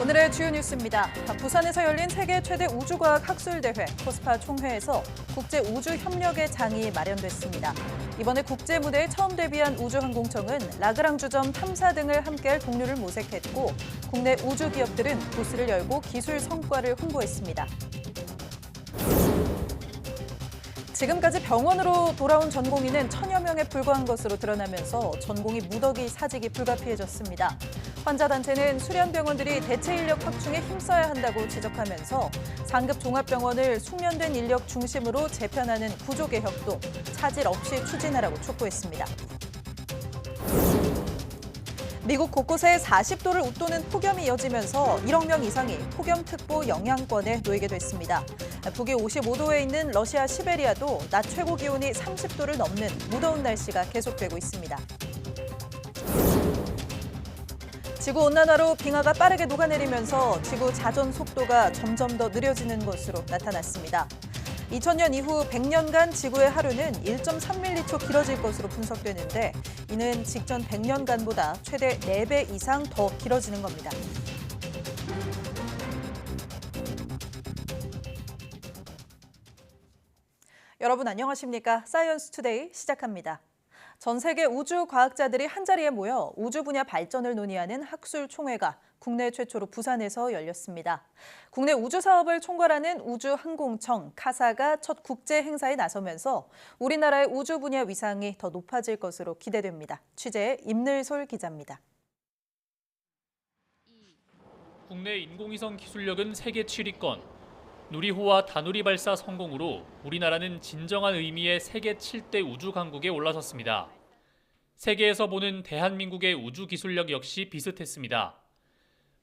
오늘의 주요 뉴스입니다. 부산에서 열린 세계 최대 우주과학 학술대회 코스파 총회에서 국제우주협력의 장이 마련됐습니다. 이번에 국제 무대에 처음 데뷔한 우주항공청은 라그랑주점 탐사 등을 함께할 동료를 모색했고 국내 우주 기업들은 부스를 열고 기술 성과를 홍보했습니다. 지금까지 병원으로 돌아온 전공의는 1000여 명에 불과한 것으로 드러나면서 전공의 무더기 사직이 불가피해졌습니다. 환자단체는 수련병원들이 대체 인력 확충에 힘써야 한다고 지적하면서 상급 종합병원을 숙련된 인력 중심으로 재편하는 구조개혁도 차질 없이 추진하라고 촉구했습니다. 미국 곳곳에 40도를 웃도는 폭염이 이어지면서 1억 명 이상이 폭염특보 영향권에 놓이게 됐습니다. 북위 55도에 있는 러시아 시베리아도 낮 최고 기온이 30도를 넘는 무더운 날씨가 계속되고 있습니다. 지구온난화로 빙하가 빠르게 녹아내리면서 지구 자전 속도가 점점 더 느려지는 것으로 나타났습니다. 2000년 이후 100년간 지구의 하루는 1.3밀리초 길어질 것으로 분석되는데 이는 직전 100년간보다 최대 4배 이상 더 길어지는 겁니다. 여러분 안녕하십니까? 사이언스 투데이 시작합니다. 전 세계 우주 과학자들이 한자리에 모여 우주 분야 발전을 논의하는 학술 총회가 국내 최초로 부산에서 열렸습니다. 국내 우주 사업을 총괄하는 우주항공청 카사가 첫 국제 행사에 나서면서 우리나라의 우주 분야 위상이 더 높아질 것으로 기대됩니다. 취재의 임늘솔 기자입니다. 국내 인공위성 기술력은 세계 7위권. 누리호와 다누리 발사 성공으로 우리나라는 진정한 의미의 세계 7대 우주 강국에 올라섰습니다. 세계에서 보는 대한민국의 우주 기술력 역시 비슷했습니다.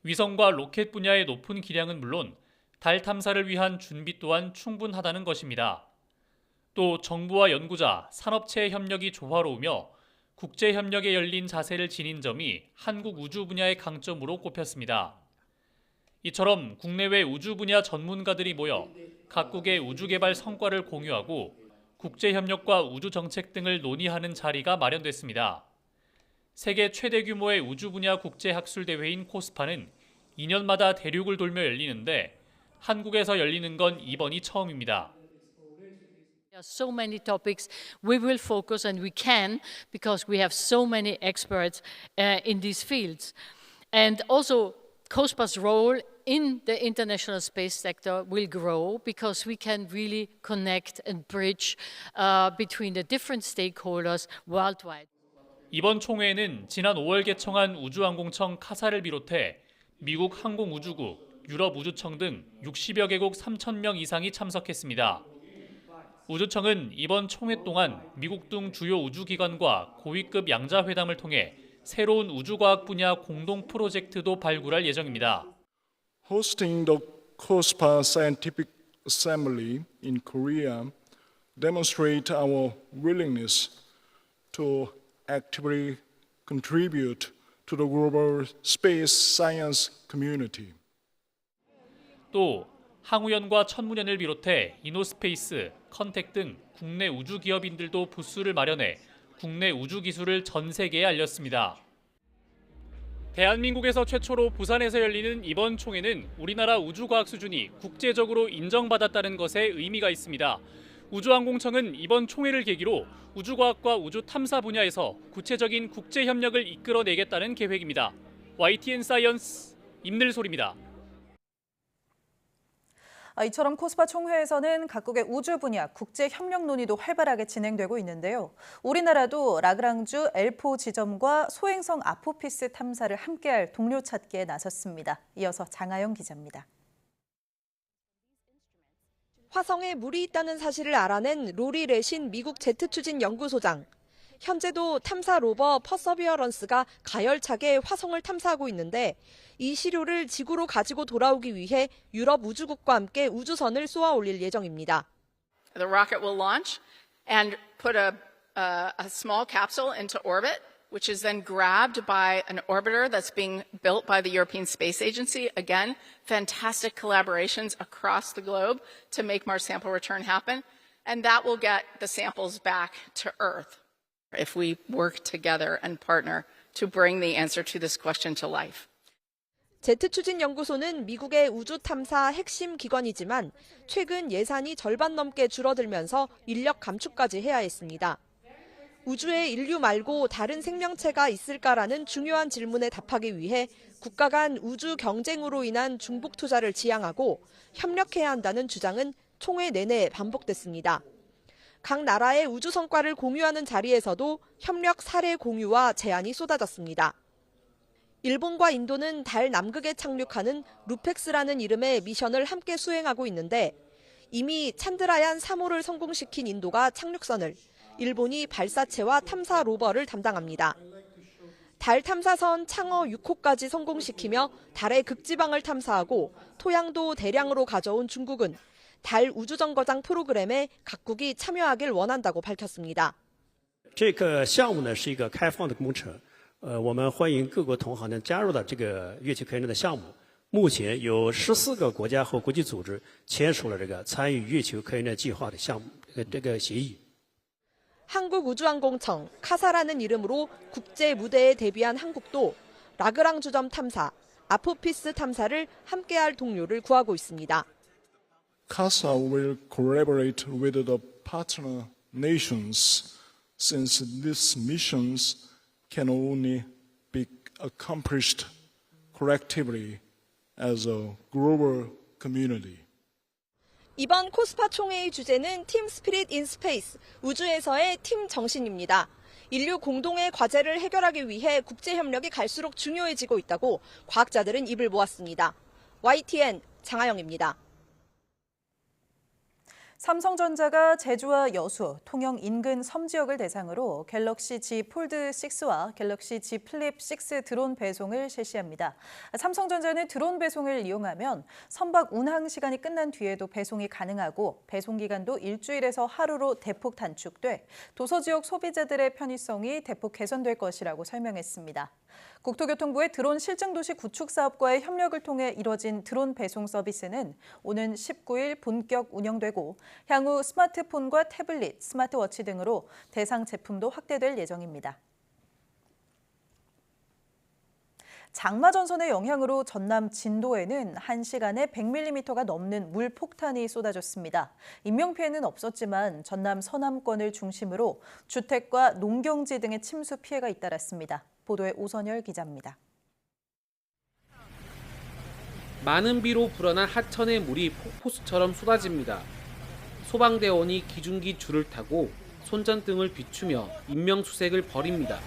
위성과 로켓 분야의 높은 기량은 물론 달 탐사를 위한 준비 또한 충분하다는 것입니다. 또 정부와 연구자, 산업체의 협력이 조화로우며 국제 협력에 열린 자세를 지닌 점이 한국 우주 분야의 강점으로 꼽혔습니다. 이처럼 국내외 우주 분야 전문가들이 모여 각국의 우주 개발 성과를 공유하고 국제 협력과 우주 정책 등을 논의하는 자리가 마련됐습니다. 세계 최대 규모의 우주 분야 국제 학술 대회인 코스파는 2년마다 대륙을 돌며 열리는데 한국에서 열리는 건 이번이 처음입니다. There are so many topics we will focus and we can because we have so many experts in these fields. And also COSPA's role in the international space sector will grow because we can really connect and bridge between the different stakeholders worldwide. 이번 총회에는 지난 5월 개청한 우주항공청 카사를 비롯해 미국 항공우주국, 유럽우주청 등 60여 개국 3,000명 이상이 참석했습니다. 우주청은 이번 총회 동안 미국 등 주요 우주기관과 고위급 양자회담을 통해 새로운 우주과학 분야 공동 프로젝트도 발굴할 예정입니다. Hosting the COSPA Scientific Assembly in Korea demonstrate our willingness to actively contribute to the global space science community. 또 항우연과 천문연을 비롯해 이노스페이스, 컨텍 등 국내 우주 기업인들도 부스를 마련해 국내 우주 기술을 전 세계에 알렸습니다. 대한민국에서 최초로 부산에서 열리는 이번 총회는 우리나라 우주과학 수준이 국제적으로 인정받았다는 것에 의미가 있습니다. 우주항공청은 이번 총회를 계기로 우주과학과 우주탐사 분야에서 구체적인 국제협력을 이끌어내겠다는 계획입니다. YTN 사이언스 임늘솔입니다. 이처럼 코스파 총회에서는 각국의 우주 분야 국제 협력 논의도 활발하게 진행되고 있는데요. 우리나라도 라그랑주 L4 지점과 소행성 아포피스 탐사를 함께할 동료 찾기에 나섰습니다. 이어서 장하영 기자입니다. 화성에 물이 있다는 사실을 알아낸 로리 레신 미국 제트 추진 연구소장. 현재도 탐사 로버 퍼서비어런스가 가열차게 화성을 탐사하고 있는데 이 시료를 지구로 가지고 돌아오기 위해 유럽 우주국과 함께 우주선을 쏘아 올릴 예정입니다. The rocket will launch and put a small capsule into orbit, which is then grabbed by an orbiter that's being built by the European Space Agency. Again, fantastic collaborations across the globe to make Mars sample return happen, and that will get the samples back to Earth if we work together and partner to bring the answer to this question to life. 제트추진연구소는 미국의 우주 탐사 핵심 기관이지만 최근 예산이 절반 넘게 줄어들면서 인력 감축까지 해야 했습니다. 우주에 인류 말고 다른 생명체가 있을까라는 중요한 질문에 답하기 위해 국가 간 우주 경쟁으로 인한 중복 투자를 지양하고 협력해야 한다는 주장은 총회 내내 반복됐습니다. 각 나라의 우주 성과를 공유하는 자리에서도 협력 사례 공유와 제안이 쏟아졌습니다. 일본과 인도는 달 남극에 착륙하는 루펙스라는 이름의 미션을 함께 수행하고 있는데 이미 찬드라얀 3호를 성공시킨 인도가 착륙선을, 일본이 발사체와 탐사 로버를 담당합니다. 달 탐사선 창어 6호까지 성공시키며 달의 극지방을 탐사하고 토양도 대량으로 가져온 중국은 달 우주정거장 프로그램에 각국이 참여하길 원한다고 밝혔습니다. 这个项目呢是一个开放的工程，我们欢迎各国同行呢加入到这个月球客运站的项目。目前有14个国家和国际组织签署了这个参与月球客运站计划的项目这个协议。 한국우주항공청 카사라는 이름으로 국제 무대에 데뷔한 한국도 라그랑 주점 탐사, 아포피스 탐사를 함께할 동료를 구하고 있습니다. CASA will collaborate with the partner nations since these missions can only be accomplished collectively as a global community. 이번 코스파 총회의 주제는 팀 스피릿 인 스페이스, 우주에서의 팀 정신입니다. 인류 공동의 과제를 해결하기 위해 국제 협력이 갈수록 중요해지고 있다고 과학자들은 입을 모았습니다. YTN 장하영입니다. 삼성전자가 제주와 여수, 통영 인근 섬 지역을 대상으로 갤럭시 Z 폴드 6와 갤럭시 Z 플립 6 드론 배송을 실시합니다. 삼성전자는 드론 배송을 이용하면 선박 운항 시간이 끝난 뒤에도 배송이 가능하고 배송 기간도 일주일에서 하루로 대폭 단축돼 도서 지역 소비자들의 편의성이 대폭 개선될 것이라고 설명했습니다. 국토교통부의 드론 실증도시 구축 사업과의 협력을 통해 이뤄진 드론 배송 서비스는 오는 19일 본격 운영되고 향후 스마트폰과 태블릿, 스마트워치 등으로 대상 제품도 확대될 예정입니다. 장마 전선의 영향으로 전남 진도에는 1시간에 100mm가 넘는 물폭탄이 쏟아졌습니다. 인명피해는 없었지만 전남 서남권을 중심으로 주택과 농경지 등의 침수 피해가 잇따랐습니다. 보도에 오선열 기자입니다. 많은 비로 불어난 하천의 물이 폭포수처럼 쏟아집니다. 소방대원이 기중기 줄을 타고 손전등을 비추며 인명수색을 벌입니다.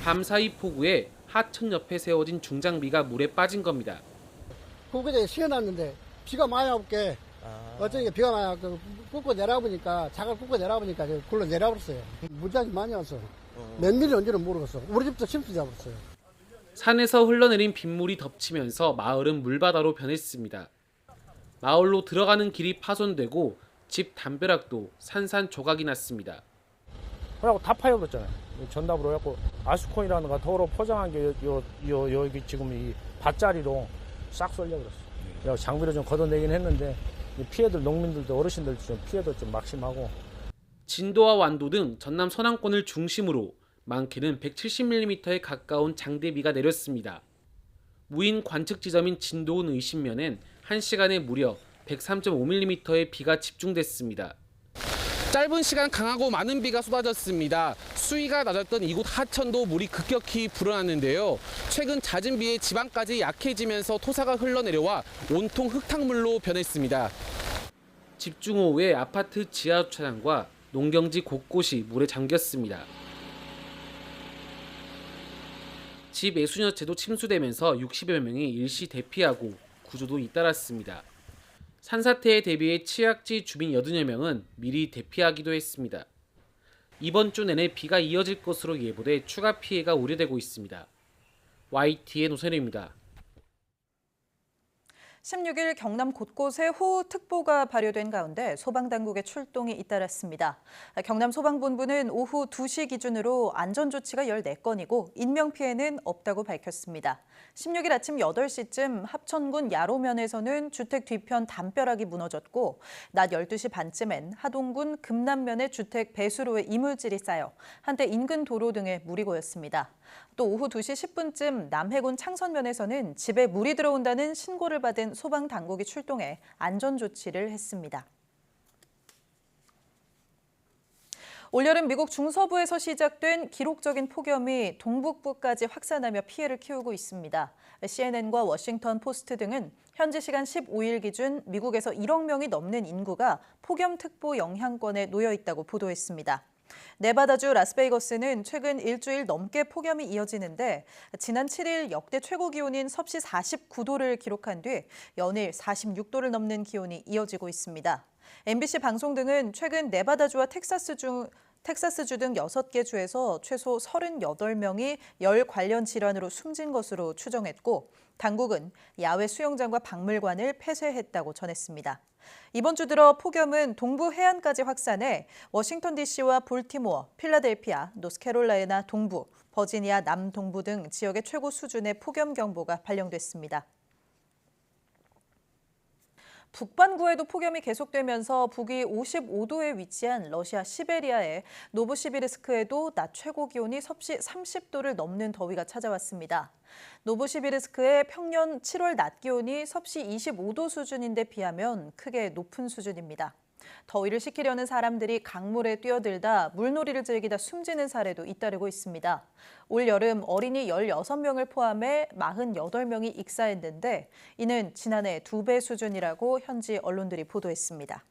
밤사이 폭우에 하천 옆에 세워진 중장비가 물에 빠진 겁니다. 구구대에 씌워놨는데 비가 많이 와볼게 어쩌니까 비가 많이 와서 굽고 내려보니까 자갈 굽고 내려보니까 굴러 내려버렸어요. 물장이 많이 와서 몇 밀리 온지는 모르겠어. 우리 집도 침수 잡았어요. 산에서 흘러내린 빗물이 덮치면서 마을은 물바다로 변했습니다. 마을로 들어가는 길이 파손되고 집 담벼락도 산산조각이 났습니다. 그래갖고 다 파여버렸잖아요. 전답으로 해갖고 아스콘이라는 거 도로 포장한 게 여기 지금 이 밭자리로 싹 쏠려버렸어요. 장비를 좀 걷어내긴 했는데 피해들 농민들도 어르신들도 좀 피해도 좀 막심하고. 진도와 완도 등 전남 서남권을 중심으로 많게는 170mm에 가까운 장대비가 내렸습니다. 무인 관측 지점인 진도은 의신면엔 1시간에 무려 103.5mm의 비가 집중됐습니다. 짧은 시간 강하고 많은 비가 쏟아졌습니다. 수위가 낮았던 이곳 하천도 물이 급격히 불어났는데요. 최근 잦은 비에 지방까지 약해지면서 토사가 흘러내려와 온통 흙탕물로 변했습니다. 집중호우에 아파트 지하 주차장과 농경지 곳곳이 물에 잠겼습니다. 집 60여 채도 침수되면서 60여 명이 일시 대피하고 구조도 잇따랐습니다. 산사태에 대비해 취약지 주민 80여 명은 미리 대피하기도 했습니다. 이번 주 내내 비가 이어질 것으로 예보돼 추가 피해가 우려되고 있습니다. YTN 오선혜입니다. 16일 경남 곳곳에 호우특보가 발효된 가운데 소방당국의 출동이 잇따랐습니다. 경남 소방본부는 오후 2시 기준으로 안전조치가 14건이고 인명피해는 없다고 밝혔습니다. 16일 아침 8시쯤 합천군 야로면에서는 주택 뒤편 담벼락이 무너졌고 낮 12시 반쯤엔 하동군 금남면의 주택 배수로에 이물질이 쌓여 한때 인근 도로 등에 물이 고였습니다. 또 오후 2시 10분쯤 남해군 창선면에서는 집에 물이 들어온다는 신고를 받은 소방당국이 출동해 안전조치를 했습니다. 올여름 미국 중서부에서 시작된 기록적인 폭염이 동북부까지 확산하며 피해를 키우고 있습니다. CNN과 워싱턴 포스트 등은 현지 시간 15일 기준 미국에서 1억 명이 넘는 인구가 폭염특보 영향권에 놓여 있다고 보도했습니다. 네바다주 라스베이거스는 최근 일주일 넘게 폭염이 이어지는데 지난 7일 역대 최고 기온인 섭씨 49도를 기록한 뒤 연일 46도를 넘는 기온이 이어지고 있습니다. MBC 방송 등은 최근 네바다주와 텍사스주 등 6개 주에서 최소 38명이 열 관련 질환으로 숨진 것으로 추정했고 당국은 야외 수영장과 박물관을 폐쇄했다고 전했습니다. 이번 주 들어 폭염은 동부 해안까지 확산해 워싱턴 DC와 볼티모어, 필라델피아, 노스캐롤라이나 동부, 버지니아 남동부 등 지역의 최고 수준의 폭염 경보가 발령됐습니다. 북반구에도 폭염이 계속되면서 북위 55도에 위치한 러시아 시베리아의 노브시비르스크에도 낮 최고 기온이 섭씨 30도를 넘는 더위가 찾아왔습니다. 노브시비르스크의 평년 7월 낮 기온이 섭씨 25도 수준인데 비하면 크게 높은 수준입니다. 더위를 식히려는 사람들이 강물에 뛰어들다 물놀이를 즐기다 숨지는 사례도 잇따르고 있습니다. 올 여름 어린이 16명을 포함해 48명이 익사했는데 이는 지난해 2배 수준이라고 현지 언론들이 보도했습니다.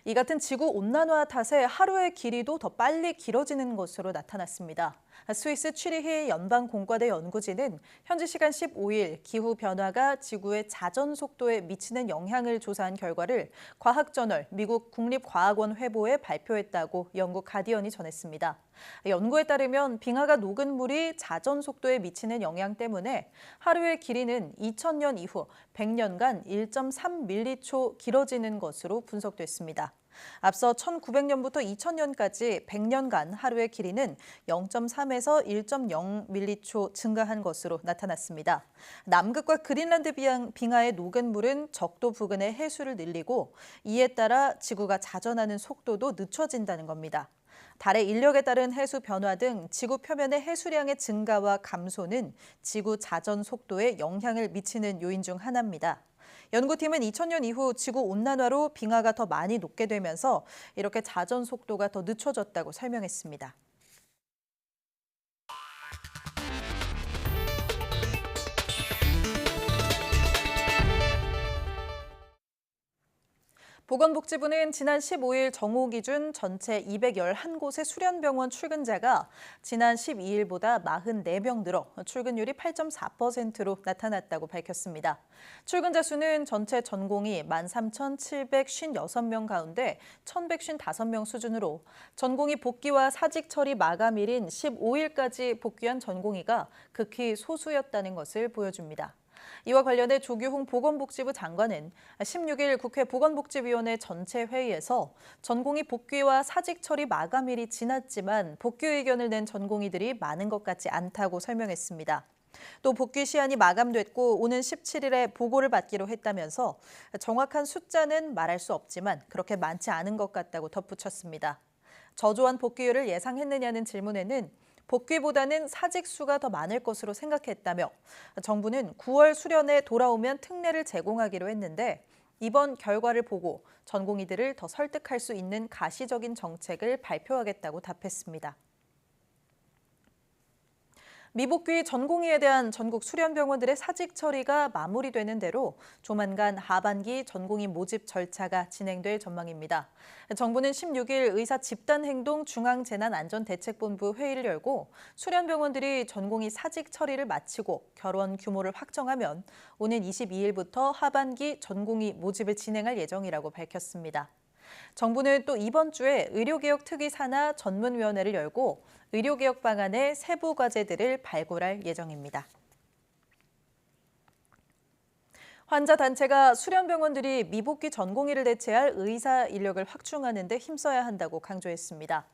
이 같은 지구온난화 탓에 하루의 길이도 더 빨리 길어지는 것으로 나타났습니다. 스위스 취리히 연방공과대 연구진은 현지 시간 15일 기후변화가 지구의 자전 속도에 미치는 영향을 조사한 결과를 과학저널 미국 국립과학원 회보에 발표했다고 영국 가디언이 전했습니다. 연구에 따르면 빙하가 녹은 물이 자전 속도에 미치는 영향 때문에 하루의 길이는 2000년 이후 100년간 1.3밀리초 길어지는 것으로 분석됐습니다. 앞서 1900년부터 2000년까지 100년간 하루의 길이는 0.3에서 1.0밀리초 증가한 것으로 나타났습니다. 남극과 그린란드 빙하의 녹은 물은 적도 부근의 해수를 늘리고 이에 따라 지구가 자전하는 속도도 늦춰진다는 겁니다. 달의 인력에 따른 해수 변화 등 지구 표면의 해수량의 증가와 감소는 지구 자전 속도에 영향을 미치는 요인 중 하나입니다. 연구팀은 2000년 이후 지구 온난화로 빙하가 더 많이 녹게 되면서 이렇게 자전 속도가 더 늦춰졌다고 설명했습니다. 보건복지부는 지난 15일 정오 기준 전체 211곳의 수련병원 출근자가 지난 12일보다 44명 늘어 출근율이 8.4%로 나타났다고 밝혔습니다. 출근자 수는 전체 전공의 13,756명 가운데 1,155명 수준으로 전공의 복귀와 사직 처리 마감일인 15일까지 복귀한 전공의가 극히 소수였다는 것을 보여줍니다. 이와 관련해 조규홍 보건복지부 장관은 16일 국회 보건복지위원회 전체 회의에서 전공의 복귀와 사직 처리 마감일이 지났지만 복귀 의견을 낸 전공의들이 많은 것 같지 않다고 설명했습니다. 또 복귀 시한이 마감됐고 오는 17일에 보고를 받기로 했다면서 정확한 숫자는 말할 수 없지만 그렇게 많지 않은 것 같다고 덧붙였습니다. 저조한 복귀율을 예상했느냐는 질문에는 복귀보다는 사직 수가 더 많을 것으로 생각했다며 정부는 9월 수련에 돌아오면 특례를 제공하기로 했는데 이번 결과를 보고 전공의들을 더 설득할 수 있는 가시적인 정책을 발표하겠다고 답했습니다. 미복귀 전공의에 대한 전국 수련병원들의 사직 처리가 마무리되는 대로 조만간 하반기 전공의 모집 절차가 진행될 전망입니다. 정부는 16일 의사 집단행동 중앙재난안전대책본부 회의를 열고 수련병원들이 전공의 사직 처리를 마치고 결원 규모를 확정하면 오는 22일부터 하반기 전공의 모집을 진행할 예정이라고 밝혔습니다. 정부는 또 이번 주에 의료개혁 특위 산하 전문위원회를 열고 의료개혁 방안의 세부 과제들을 발굴할 예정입니다. 환자 단체가 수련병원들이 미복귀 전공의를 대체할 의사 인력을 확충하는 데 힘써야 한다고 강조했습니다.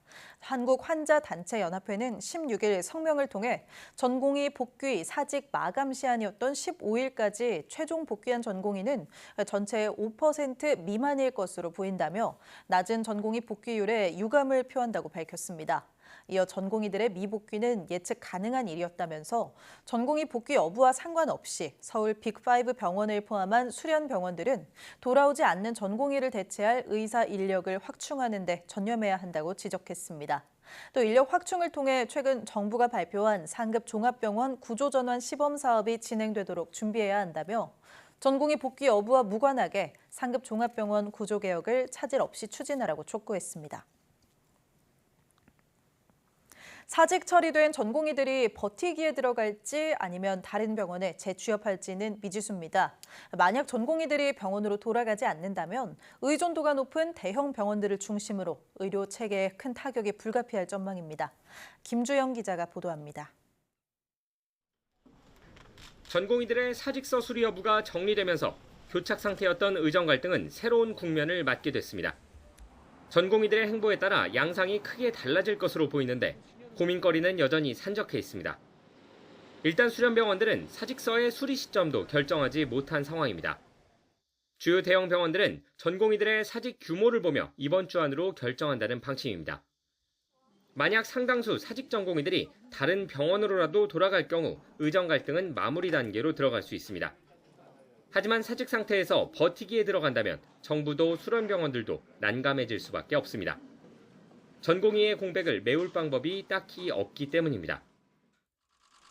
한국환자단체연합회는 16일 성명을 통해 전공의 복귀 사직 마감 시한이었던 15일까지 최종 복귀한 전공의는 전체의 5% 미만일 것으로 보인다며 낮은 전공의 복귀율에 유감을 표한다고 밝혔습니다. 이어 전공의들의 미복귀는 예측 가능한 일이었다면서 전공의 복귀 여부와 상관없이 서울 빅5 병원을 포함한 수련 병원들은 돌아오지 않는 전공의를 대체할 의사 인력을 확충하는 데 전념해야 한다고 지적했습니다. 또 인력 확충을 통해 최근 정부가 발표한 상급 종합병원 구조전환 시범 사업이 진행되도록 준비해야 한다며 전공의 복귀 여부와 무관하게 상급 종합병원 구조 개혁을 차질 없이 추진하라고 촉구했습니다. 사직 처리된 전공의들이 버티기에 들어갈지 아니면 다른 병원에 재취업할지는 미지수입니다. 만약 전공의들이 병원으로 돌아가지 않는다면 의존도가 높은 대형 병원들을 중심으로 의료 체계에 큰 타격이 불가피할 전망입니다. 김주영 기자가 보도합니다. 전공의들의 사직서 수리 여부가 정리되면서 교착 상태였던 의정 갈등은 새로운 국면을 맞게 됐습니다. 전공의들의 행보에 따라 양상이 크게 달라질 것으로 보이는데 고민거리는 여전히 산적해 있습니다. 일단 수련병원들은 사직서의 수리 시점도 결정하지 못한 상황입니다. 주요 대형 병원들은 전공의들의 사직 규모를 보며 이번 주 안으로 결정한다는 방침입니다. 만약 상당수 사직 전공의들이 다른 병원으로라도 돌아갈 경우 의정 갈등은 마무리 단계로 들어갈 수 있습니다. 하지만 사직 상태에서 버티기에 들어간다면 정부도 수련병원들도 난감해질 수밖에 없습니다. 전공의의 공백을 메울 방법이 딱히 없기 때문입니다.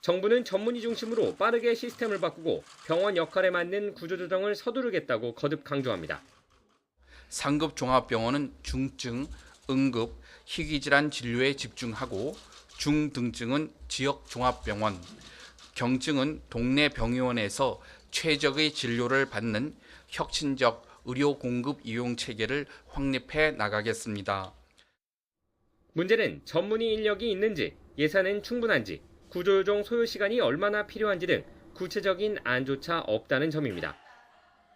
정부는 전문의 중심으로 빠르게 시스템을 바꾸고 병원 역할에 맞는 구조조정을 서두르겠다고 거듭 강조합니다. 상급 종합병원은 중증, 응급, 희귀질환 진료에 집중하고 중등증은 지역 종합병원, 경증은 동네 병의원에서 최적의 진료를 받는 혁신적 의료 공급 이용 체계를 확립해 나가겠습니다. 문제는 전문의 인력이 있는지, 예산은 충분한지, 구조조정 소요 시간이 얼마나 필요한지 등 구체적인 안조차 없다는 점입니다.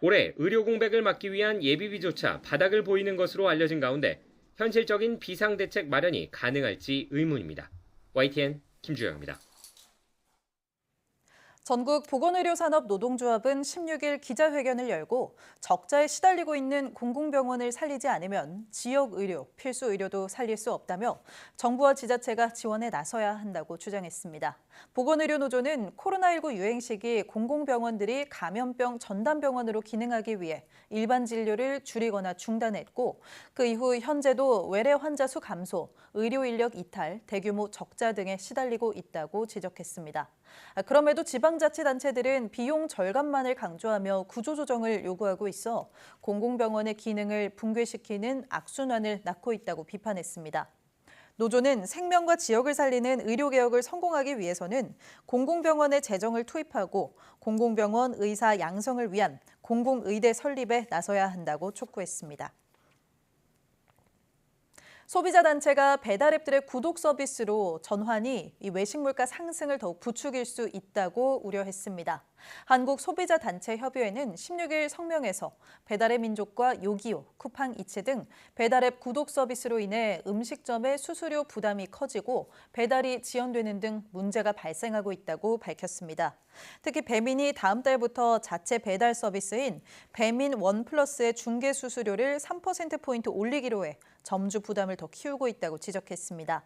올해 의료 공백을 막기 위한 예비비조차 바닥을 보이는 것으로 알려진 가운데 현실적인 비상대책 마련이 가능할지 의문입니다. YTN 김주영입니다. 전국 보건의료산업 노동조합은 16일 기자회견을 열고 적자에 시달리고 있는 공공병원을 살리지 않으면 지역의료, 필수의료도 살릴 수 없다며 정부와 지자체가 지원에 나서야 한다고 주장했습니다. 보건의료노조는 코로나19 유행 시기 공공병원들이 감염병 전담병원으로 기능하기 위해 일반 진료를 줄이거나 중단했고 그 이후 현재도 외래 환자 수 감소, 의료 인력 이탈, 대규모 적자 등에 시달리고 있다고 지적했습니다. 그럼에도 지방자치단체들은 비용 절감만을 강조하며 구조조정을 요구하고 있어 공공병원의 기능을 붕괴시키는 악순환을 낳고 있다고 비판했습니다. 노조는 생명과 지역을 살리는 의료개혁을 성공하기 위해서는 공공병원의 재정을 투입하고 공공병원 의사 양성을 위한 공공의대 설립에 나서야 한다고 촉구했습니다. 소비자단체가 배달앱들의 구독 서비스로 전환이 외식물가 상승을 더욱 부추길 수 있다고 우려했습니다. 한국소비자단체협의회는 16일 성명에서 배달의 민족과 요기요, 쿠팡이츠 등 배달앱 구독 서비스로 인해 음식점의 수수료 부담이 커지고 배달이 지연되는 등 문제가 발생하고 있다고 밝혔습니다. 특히 배민이 다음 달부터 자체 배달 서비스인 배민 원 플러스의 중개 수수료를 3%포인트 올리기로 해 점주 부담을 더 키우고 있다고 지적했습니다.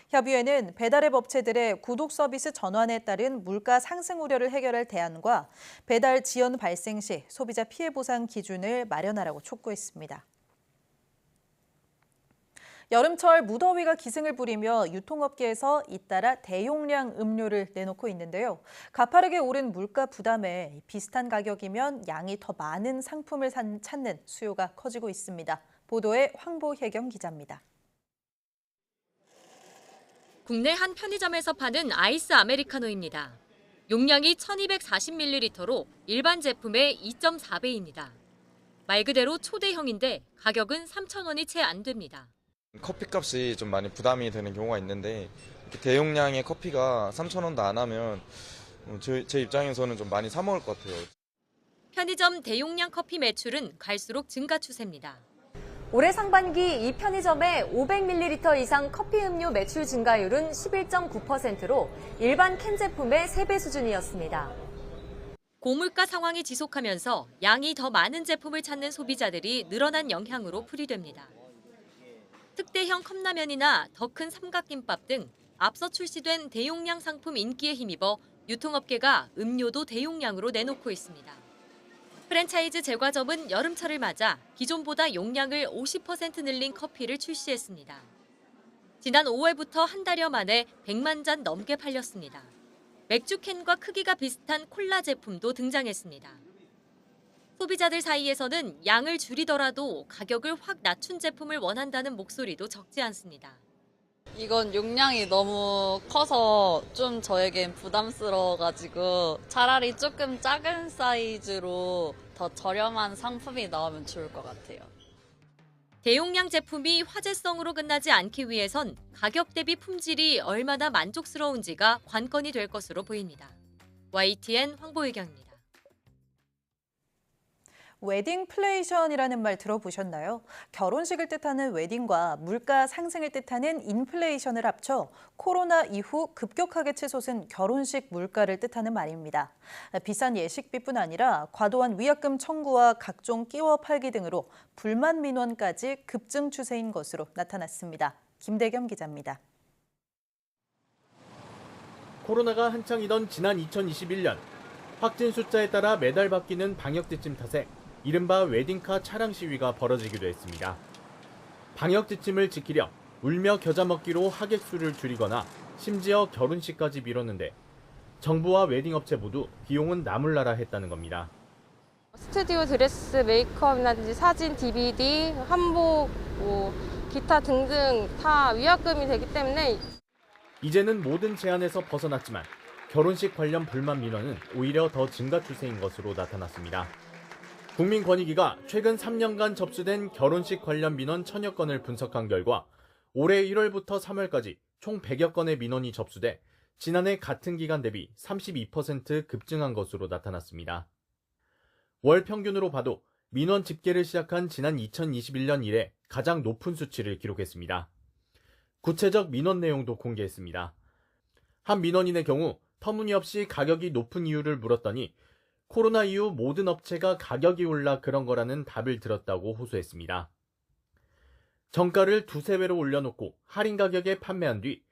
협의회는 배달앱 업체들의 구독 서비스 전환에 따른 물가 상승 우려를 해결할 대안과 배달 지연 발생 시 소비자 피해 보상 기준을 마련하라고 촉구했습니다. 여름철 무더위가 기승을 부리며 유통업계에서 잇따라 대용량 음료를 내놓고 있는데요. 가파르게 오른 물가 부담에 비슷한 가격이면 양이 더 많은 상품을 찾는 수요가 커지고 있습니다. 보도에 황보혜경 기자입니다. 국내 한 편의점에서 파는 아이스 아메리카노입니다. 용량이 1240ml로 일반 제품의 2.4배입니다. 말 그대로 초대형인데 가격은 3,000원이 채 안 됩니다. 커피값이 좀 많이 부담이 되는 경우가 있는데 대용량의 커피가 3,000원도 안 하면 제 입장에서는 좀 많이 사 먹을 것 같아요. 편의점 대용량 커피 매출은 갈수록 증가 추세입니다. 올해 상반기 이 편의점의 500ml 이상 커피 음료 매출 증가율은 11.9%로 일반 캔 제품의 3배 수준이었습니다. 고물가 상황이 지속하면서 양이 더 많은 제품을 찾는 소비자들이 늘어난 영향으로 풀이됩니다. 특대형 컵라면이나 더 큰 삼각김밥 등 앞서 출시된 대용량 상품 인기에 힘입어 유통업계가 음료도 대용량으로 내놓고 있습니다. 프랜차이즈 제과점은 여름철을 맞아 기존보다 용량을 50% 늘린 커피를 출시했습니다. 지난 5월부터 한 달여 만에 100만 잔 넘게 팔렸습니다. 맥주 캔과 크기가 비슷한 콜라 제품도 등장했습니다. 소비자들 사이에서는 양을 줄이더라도 가격을 확 낮춘 제품을 원한다는 목소리도 적지 않습니다. 이건 용량이 너무 커서 좀 저에겐 부담스러워가지고 차라리 조금 작은 사이즈로 더 저렴한 상품이 나오면 좋을 것 같아요. 대용량 제품이 화제성으로 끝나지 않기 위해선 가격 대비 품질이 얼마나 만족스러운지가 관건이 될 것으로 보입니다. YTN 황보혜경입니다. 웨딩플레이션이라는 말 들어보셨나요? 결혼식을 뜻하는 웨딩과 물가 상승을 뜻하는 인플레이션을 합쳐 코로나 이후 급격하게 치솟은 결혼식 물가를 뜻하는 말입니다. 비싼 예식비뿐 아니라 과도한 위약금 청구와 각종 끼워 팔기 등으로 불만 민원까지 급증 추세인 것으로 나타났습니다. 김대겸 기자입니다. 코로나가 한창이던 지난 2021년 확진 숫자에 따라 매달 바뀌는 방역 지침 탓에 이른바 웨딩카 차량 시위가 벌어지기도 했습니다. 방역 지침을 지키려 울며 겨자 먹기로 하객 수를 줄이거나 심지어 결혼식까지 미뤘는데 정부와 웨딩업체 모두 비용은 나몰라라 했다는 겁니다. 스튜디오 드레스, 메이크업이라든지 사진, DVD, 한복, 기타 등등 다 위약금이 되기 때문에 이제는 모든 제한에서 벗어났지만 결혼식 관련 불만 민원은 오히려 더 증가 추세인 것으로 나타났습니다. 국민권익위가 최근 3년간 접수된 결혼식 관련 민원 1000여 건을 분석한 결과 올해 1월부터 3월까지 총 100여 건의 민원이 접수돼 지난해 같은 기간 대비 32% 급증한 것으로 나타났습니다. 월 평균으로 봐도 민원 집계를 시작한 지난 2021년 이래 가장 높은 수치를 기록했습니다. 구체적 민원 내용도 공개했습니다. 한 민원인의 경우 터무니없이 가격이 높은 이유를 물었더니 코로나 이후 모든 업체가 가격이 올라 그런 거라는 답을 들었다고 호소했습니다. 정가를 두세 배로 올려놓고 할인 가격에 판매한 뒤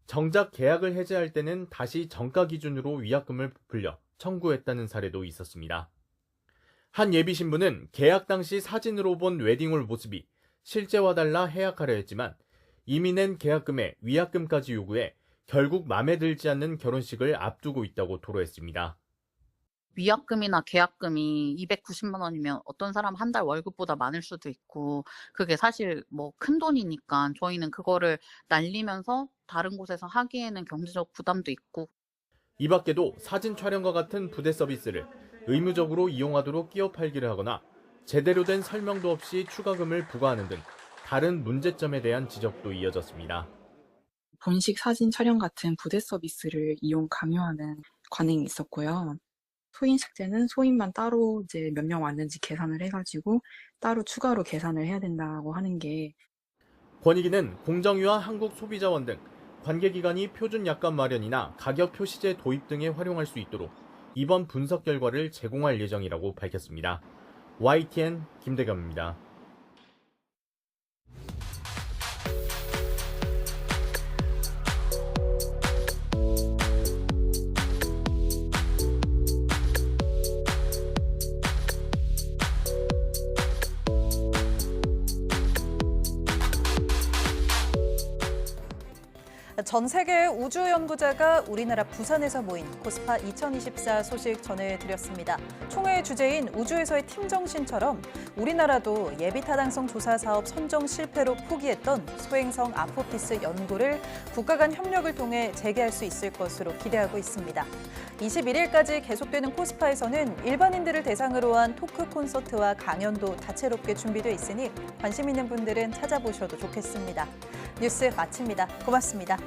정작 계약을 해지할 때는 다시 정가 기준으로 위약금을 부풀려 청구했다는 사례도 있었습니다. 한 예비신부는 계약 당시 사진으로 본 웨딩홀 모습이 실제와 달라 해약하려 했지만 이미 낸 계약금에 위약금까지 요구해 결국 마음에 들지 않는 결혼식을 앞두고 있다고 토로했습니다. 위약금이나 계약금이 290만 원이면 어떤 사람 한 달 월급보다 많을 수도 있고 그게 사실 뭐 큰 돈이니까 저희는 그거를 날리면서 다른 곳에서 하기에는 경제적 부담도 있고. 이 밖에도 사진 촬영과 같은 부대 서비스를 의무적으로 이용하도록 끼워 팔기를 하거나 제대로 된 설명도 없이 추가금을 부과하는 등 다른 문제점에 대한 지적도 이어졌습니다. 본식 사진 촬영 같은 부대 서비스를 이용 강요하는 관행이 있었고요. 소인식 때는 소인만 따로 이제 몇 명 왔는지 계산을 해가지고 따로 추가로 계산을 해야 된다고 하는 게. 권익위는 공정위와 한국소비자원 등 관계기관이 표준 약관 마련이나 가격 표시제 도입 등에 활용할 수 있도록 이번 분석 결과를 제공할 예정이라고 밝혔습니다. YTN 김대겸입니다. 전 세계의 우주연구자가 우리나라 부산에서 모인 코스파 2024 소식 전해드렸습니다. 총회의 주제인 우주에서의 팀정신처럼 우리나라도 예비타당성 조사 사업 선정 실패로 포기했던 소행성 아포피스 연구를 국가 간 협력을 통해 재개할 수 있을 것으로 기대하고 있습니다. 21일까지 계속되는 코스파에서는 일반인들을 대상으로 한 토크 콘서트와 강연도 다채롭게 준비돼 있으니 관심 있는 분들은 찾아보셔도 좋겠습니다. 뉴스 마칩니다. 고맙습니다.